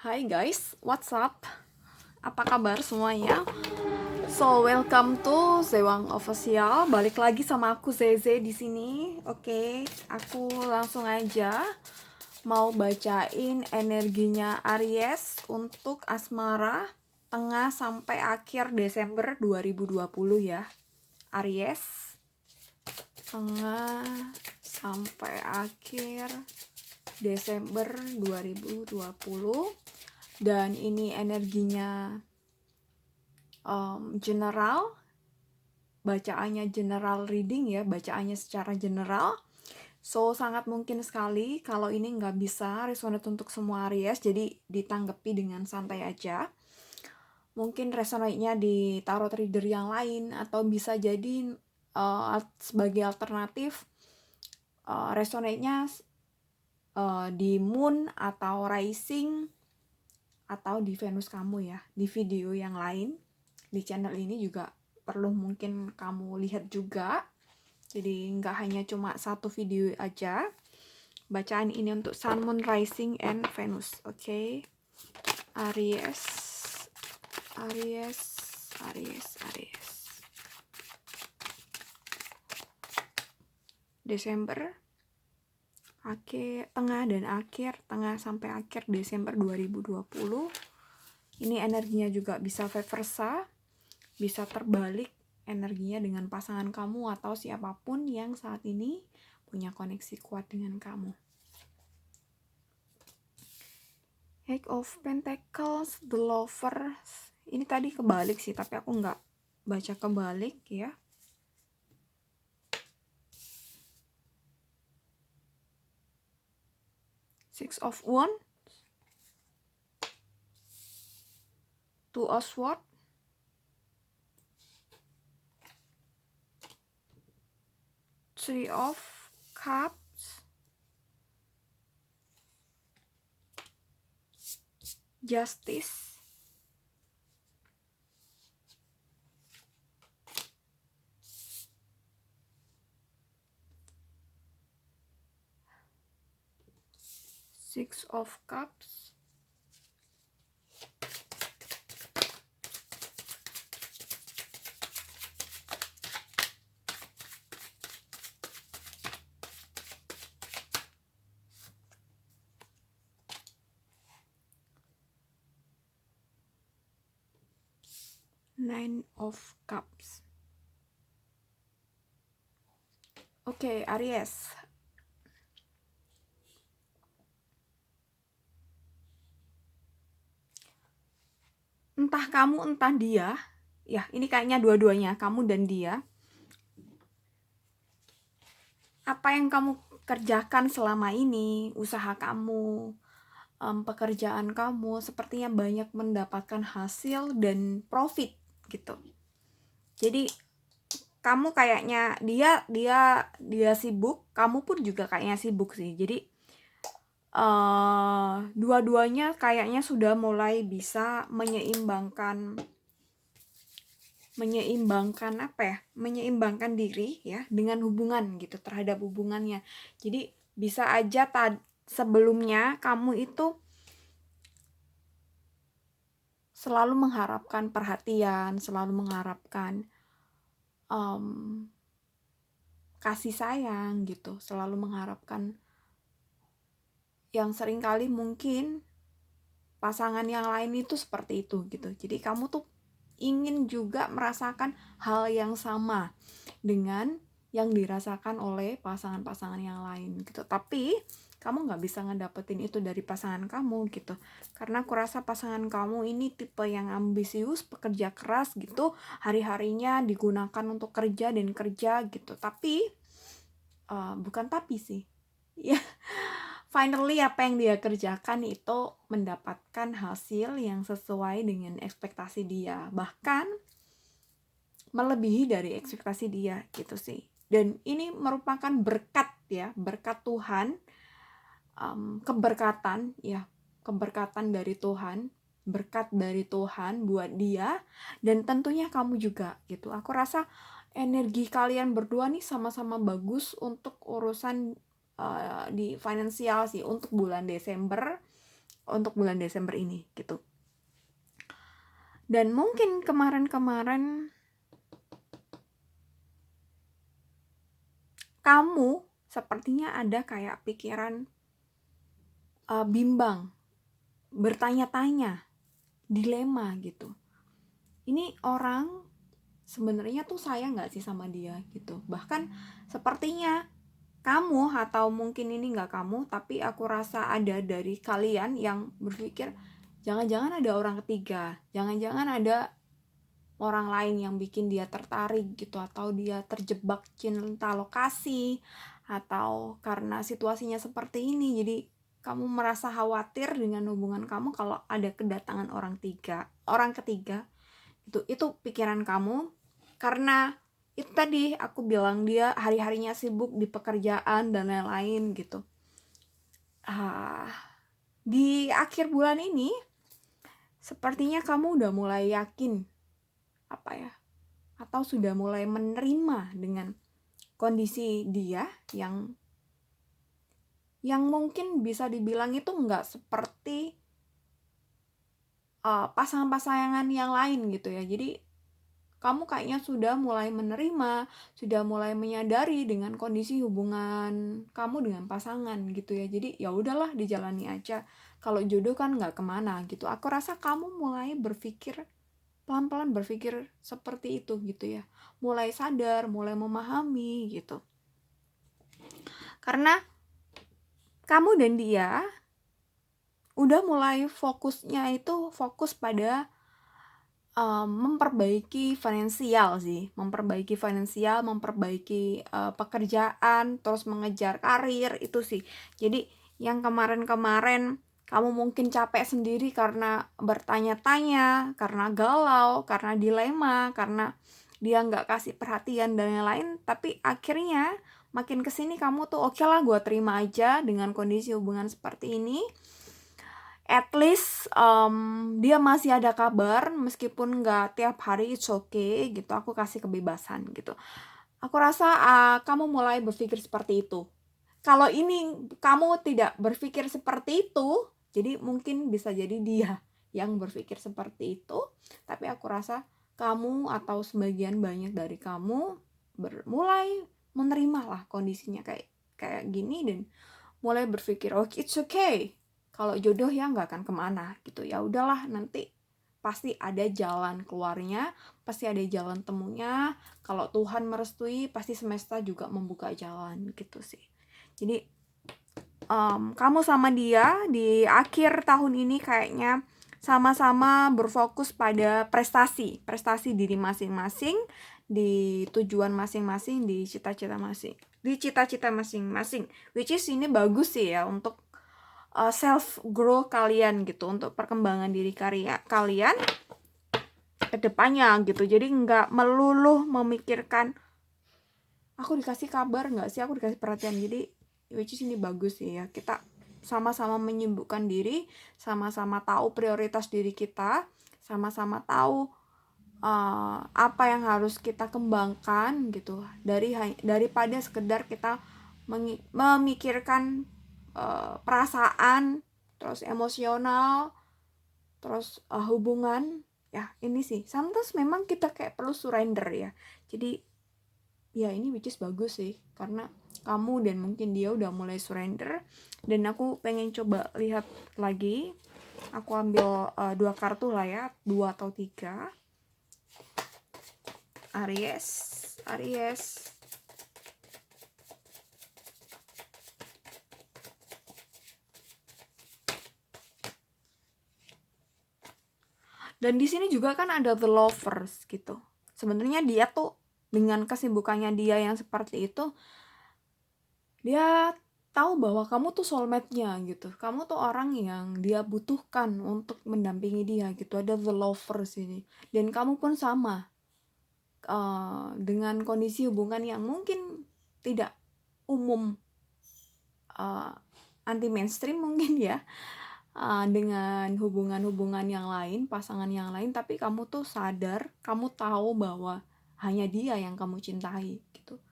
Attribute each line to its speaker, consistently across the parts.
Speaker 1: Hai guys, what's up? Apa kabar semuanya? So, welcome to Zewang Official. Balik lagi sama aku Zeze di sini. Oke, aku langsung aja mau bacain energinya Aries untuk asmara tengah sampai akhir Desember 2020 ya. Aries tengah sampai akhir Desember 2020. Dan ini energinya general, bacaannya general reading ya, bacaannya secara general. So, sangat mungkin sekali kalau ini nggak bisa resonate untuk semua Aries, jadi ditanggapi dengan santai aja. Mungkin resonate-nya di tarot reader yang lain, atau bisa jadi sebagai alternatif resonate-nya di moon atau rising atau di Venus kamu ya, di video yang lain. Di channel ini juga perlu mungkin kamu lihat juga. Jadi nggak hanya cuma satu video aja. Bacaan ini untuk Sun, Moon, Rising, and Venus. Oke. Aries. Desember. Tengah dan akhir. Tengah sampai akhir Desember 2020. Ini energinya juga bisa vice versa. Bisa terbalik energinya dengan pasangan kamu atau siapapun yang saat ini punya koneksi kuat dengan kamu. Eight of Pentacles, The Lovers. Ini tadi kebalik sih, tapi aku nggak baca kebalik ya. Six of Wands, Two of Swords, Three of Cups, Justice, Six of Cups, Nine of Cups. Oke, Aries. Entah kamu, entah dia. Ya, ini kayaknya dua-duanya, kamu dan dia. Apa yang kamu kerjakan selama ini, usaha kamu, pekerjaan kamu, sepertinya banyak mendapatkan hasil dan profit gitu. Jadi kamu kayaknya dia sibuk, kamu pun juga kayaknya sibuk sih. Jadi dua-duanya kayaknya sudah mulai bisa menyeimbangkan diri ya dengan hubungan gitu, terhadap hubungannya. Jadi bisa aja sebelumnya kamu itu selalu mengharapkan perhatian, selalu mengharapkan kasih sayang gitu, selalu mengharapkan yang seringkali mungkin pasangan yang lain itu seperti itu gitu. Jadi kamu tuh ingin juga merasakan hal yang sama dengan yang dirasakan oleh pasangan-pasangan yang lain gitu. Tapi kamu nggak bisa ngedapetin itu dari pasangan kamu gitu. Karena aku rasa pasangan kamu ini tipe yang ambisius, pekerja keras gitu. Hari-harinya digunakan untuk kerja dan kerja gitu. Tapi bukan tapi sih. Ya, finally apa yang dia kerjakan itu mendapatkan hasil yang sesuai dengan ekspektasi dia, bahkan melebihi dari ekspektasi dia gitu sih. Dan ini merupakan berkat ya, berkat Tuhan, keberkatan ya, keberkatan dari Tuhan, berkat dari Tuhan buat dia dan tentunya kamu juga gitu. Aku rasa energi kalian berdua nih sama-sama bagus untuk urusan di finansial sih untuk bulan Desember. untuk bulan Desember ini gitu. Dan mungkin kemarin-kemarin kamu sepertinya ada kayak pikiran bimbang, bertanya-tanya, dilema gitu. Ini orang sebenarnya tuh sayang nggak sih sama dia gitu. Bahkan sepertinya kamu, atau mungkin ini nggak kamu, tapi aku rasa ada dari kalian yang berpikir jangan-jangan ada orang ketiga, jangan-jangan ada orang lain yang bikin dia tertarik gitu, atau dia terjebak cinta lokasi, atau karena situasinya seperti ini jadi kamu merasa khawatir dengan hubungan kamu kalau ada kedatangan orang ketiga. Itu pikiran kamu karena itu tadi aku bilang dia hari-harinya sibuk di pekerjaan dan lain-lain gitu. Di akhir bulan ini sepertinya kamu udah mulai yakin atau sudah mulai menerima dengan kondisi dia yang mungkin bisa dibilang itu nggak seperti pasangan-pasangan yang lain gitu ya. Jadi kamu kayaknya sudah mulai menerima, sudah mulai menyadari dengan kondisi hubungan kamu dengan pasangan gitu ya. Jadi ya udahlah, dijalani aja. Kalau jodoh kan nggak kemana gitu. Aku rasa kamu mulai berpikir, pelan-pelan berpikir seperti itu gitu ya. Mulai sadar, mulai memahami gitu. Karena kamu dan dia udah mulai fokusnya itu fokus pada memperbaiki finansial, memperbaiki pekerjaan, terus mengejar karir itu sih. Jadi yang kemarin-kemarin kamu mungkin capek sendiri karena bertanya-tanya, karena galau, karena dilema, karena dia nggak kasih perhatian dan lain-lain, tapi akhirnya makin kesini kamu tuh oke lah, gue terima aja dengan kondisi hubungan seperti ini. At least dia masih ada kabar, meskipun nggak tiap hari, it's okay gitu, aku kasih kebebasan gitu. Aku rasa kamu mulai berpikir seperti itu. Kalau ini kamu tidak berpikir seperti itu, jadi mungkin bisa jadi dia yang berpikir seperti itu, tapi aku rasa kamu atau sebagian banyak dari kamu mulai menerima lah kondisinya kayak gini, dan mulai berpikir it's okay, kalau jodoh ya nggak akan kemana gitu. Ya udahlah, nanti pasti ada jalan keluarnya, pasti ada jalan temunya. Kalau Tuhan merestui, pasti semesta juga membuka jalan gitu sih. Jadi kamu sama dia di akhir tahun ini kayaknya sama-sama berfokus pada prestasi diri masing-masing, di tujuan masing-masing, di cita-cita masing-masing, which is ini bagus sih ya untuk self grow kalian gitu, untuk perkembangan diri kalian ke depannya gitu. Jadi nggak melulu memikirkan aku dikasih kabar nggak sih, aku dikasih perhatian. Jadi which is ini bagus sih ya, kita sama-sama menyibukkan diri, sama-sama tahu prioritas diri kita, sama-sama tahu apa yang harus kita kembangkan gitu, daripada sekedar kita memikirkan perasaan, terus emosional, terus hubungan ya. Ini sih sometimes memang kita kayak perlu surrender ya. Jadi ya ini which is bagus sih, karena kamu dan mungkin dia udah mulai surrender. Dan aku pengen coba lihat lagi, aku ambil 2 kartu lah ya, 2 atau 3. Aries. Dan di sini juga kan ada the lovers gitu. Sebenarnya dia tuh dengan kesibukannya dia yang seperti itu, dia tahu bahwa kamu tuh soulmate-nya gitu. Kamu tuh orang yang dia butuhkan untuk mendampingi dia gitu. Ada the lovers ini. Dan kamu pun sama. Dengan kondisi hubungan yang mungkin tidak umum, anti mainstream mungkin ya, dengan hubungan-hubungan yang lain, pasangan yang lain, tapi kamu tuh sadar, kamu tahu bahwa hanya dia yang kamu cintai gitu.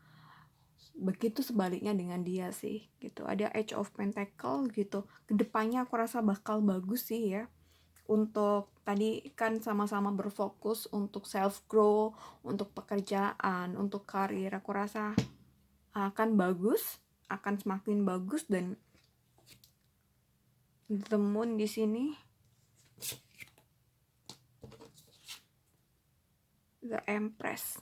Speaker 1: begitu sebaliknya dengan dia sih gitu. Ada Age of Pentacle gitu, kedepannya aku rasa bakal bagus sih ya. Untuk tadi kan sama-sama berfokus untuk self grow, untuk pekerjaan, untuk karir, aku rasa akan bagus, akan semakin bagus. Dan the moon di sini, the Empress,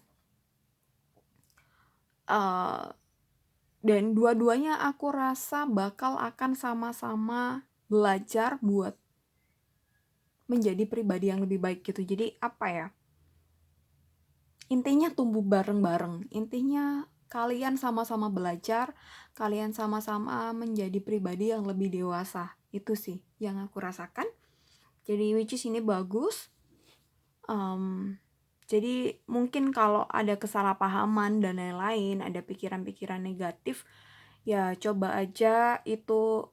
Speaker 1: dan dua-duanya aku rasa bakal akan sama-sama belajar buat menjadi pribadi yang lebih baik gitu. Jadi apa ya, intinya tumbuh bareng-bareng, intinya kalian sama-sama belajar, kalian sama-sama menjadi pribadi yang lebih dewasa. Itu sih yang aku rasakan. Jadi which is ini bagus. Jadi mungkin kalau ada kesalahpahaman dan lain-lain, ada pikiran-pikiran negatif, ya coba aja itu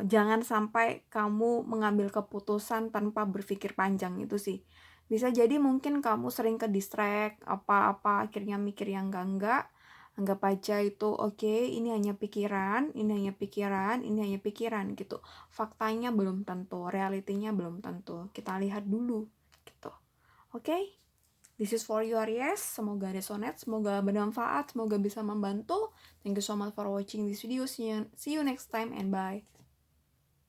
Speaker 1: jangan sampai kamu mengambil keputusan tanpa berpikir panjang. Itu sih. Bisa jadi mungkin kamu sering ke distract, apa-apa akhirnya mikir yang enggak. Anggap aja itu oke, ini hanya pikiran, ini hanya pikiran, ini hanya pikiran gitu. Faktanya belum tentu, realitinya belum tentu. Kita lihat dulu gitu. Oke? This is for you Aries, semoga resonate, semoga bermanfaat, semoga bisa membantu. Thank you so much for watching this video. See you next time and bye.